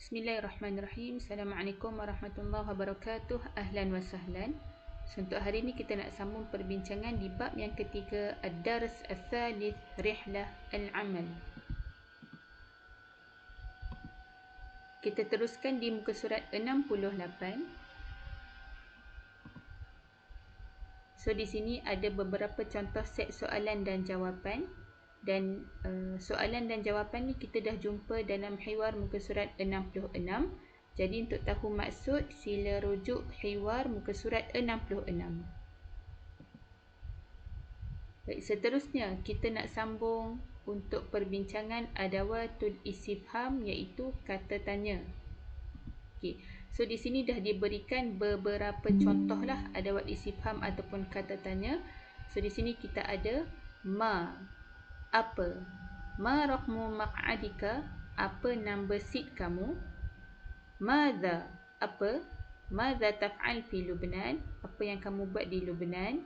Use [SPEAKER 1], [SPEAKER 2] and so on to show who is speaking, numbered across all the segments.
[SPEAKER 1] Bismillahirrahmanirrahim. Assalamualaikum warahmatullahi wabarakatuh. Ahlan wa sahlan. So, untuk hari ini kita nak sambung perbincangan di bab yang ketiga, Ad-Dars Al-Thalith, Rihlah Al-Amal. Kita teruskan di muka surat 68. So, di sini ada beberapa contoh set soalan dan jawapan. Dan soalan dan jawapan ni kita dah jumpa dalam hiwar muka surat 66. Jadi untuk tahu maksud, sila rujuk hiwar muka surat 66. Baik, seterusnya kita nak sambung untuk perbincangan adawatul istifham, iaitu kata tanya. Okey. So di sini dah diberikan beberapa contoh lah adawat istifham ataupun kata tanya. So di sini kita ada ma, apa, ma raqmu maq'adika, apa number seat kamu, madza, apa, madza taf'al fi Lubnan, apa yang kamu buat di Lubnan,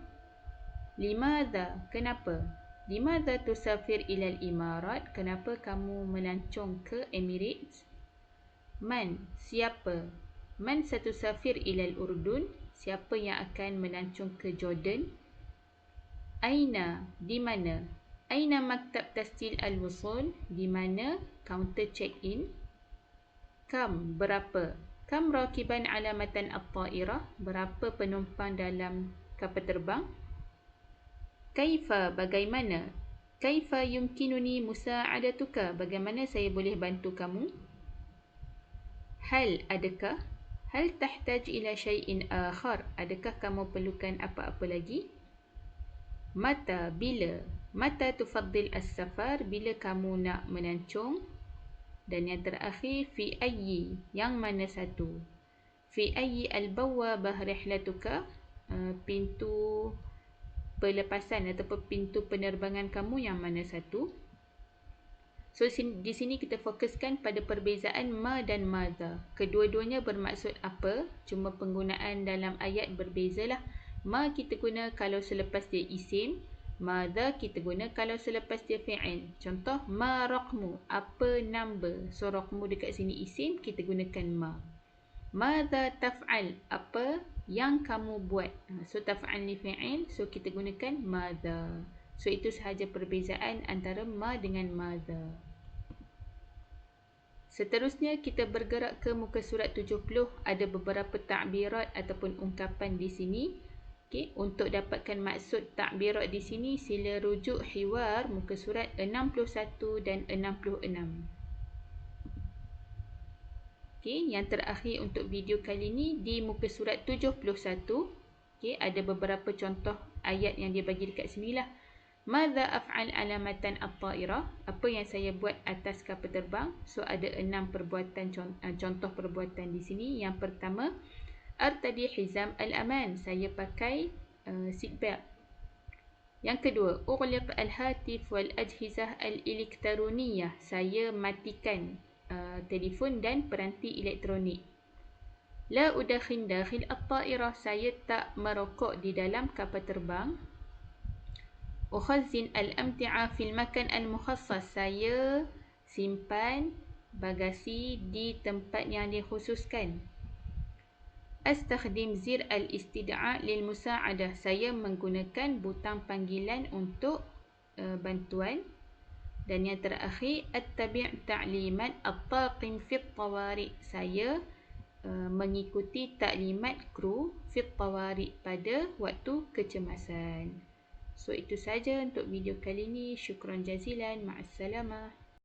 [SPEAKER 1] limadza, kenapa, limadza tusafir ilal Imarat, kenapa kamu melancong ke Emirates, man, siapa, man satusafir ilal Urdun, siapa yang akan melancong ke Jordan, aina, di mana, aina maktab tasjil al-wusul, di mana kaunter check-in, kam, berapa, kam rakiban alamatan at-ta'irah, berapa penumpang dalam kapal terbang, kaifa, bagaimana, kaifa yumkinuni musa'adatuka, bagaimana saya boleh bantu kamu, hal, adakah, hal tahtaj ila syai'in akhar, adakah kamu perlukan apa-apa lagi, mata, bila, mata tufaddil as-safar, bila kamu nak melancong, dan yang terakhir fi ayyi, yang mana satu, fi ayyi al-bawwabah rihlatuka, pintu pelepasan ataupun pintu penerbangan kamu yang mana satu. So di sini kita fokuskan pada perbezaan ma dan madza. Kedua-duanya bermaksud apa, cuma penggunaan dalam ayat berbezalah. Ma kita guna kalau selepas dia isim, madza kita guna kalau selepas dia fi'il. Contoh, ma raqmu, apa number. So raqmu dekat sini isim, kita gunakan ma. Madza taf'al, apa yang kamu buat. So taf'al ni fi'il, so kita gunakan madza. So itu sahaja perbezaan antara ma dengan madza. Seterusnya kita bergerak ke muka surat 70. Ada beberapa ta'birat ataupun ungkapan di sini. Okey, untuk dapatkan maksud ta'birat di sini, sila rujuk hiwar muka surat 61 dan 66. Okey, yang terakhir untuk video kali ini di muka surat 71. Okey, ada beberapa contoh ayat yang dia bagi dekat sini lah. Madza af'al alamatan at-ta'irah, apa yang saya buat atas kapal terbang. So ada 6 perbuatan, contoh perbuatan di sini. Yang pertama, artadi hizam al-aman, saya pakai seat belt. Yang kedua, ughliq al-hatif wal-ajhizah al-elektroniyah, saya matikan telefon dan peranti elektronik. La udakhin dakhil at-ta'irah, saya tak merokok di dalam kapal terbang. Ukhazzin al-amti'a fil makan al-mukhassas, saya simpan bagasi di tempat yang dikhususkan. Astakhdim zir al-istid'a' lil musa'adah, saya menggunakan butang panggilan untuk bantuan. Dan yang terakhir, attabi' ta'limat at-taqim fit tawari', saya mengikuti taklimat kru fit tawari', pada waktu kecemasan. So itu saja untuk video kali ini. Syukran jazilan. Ma'assalamah.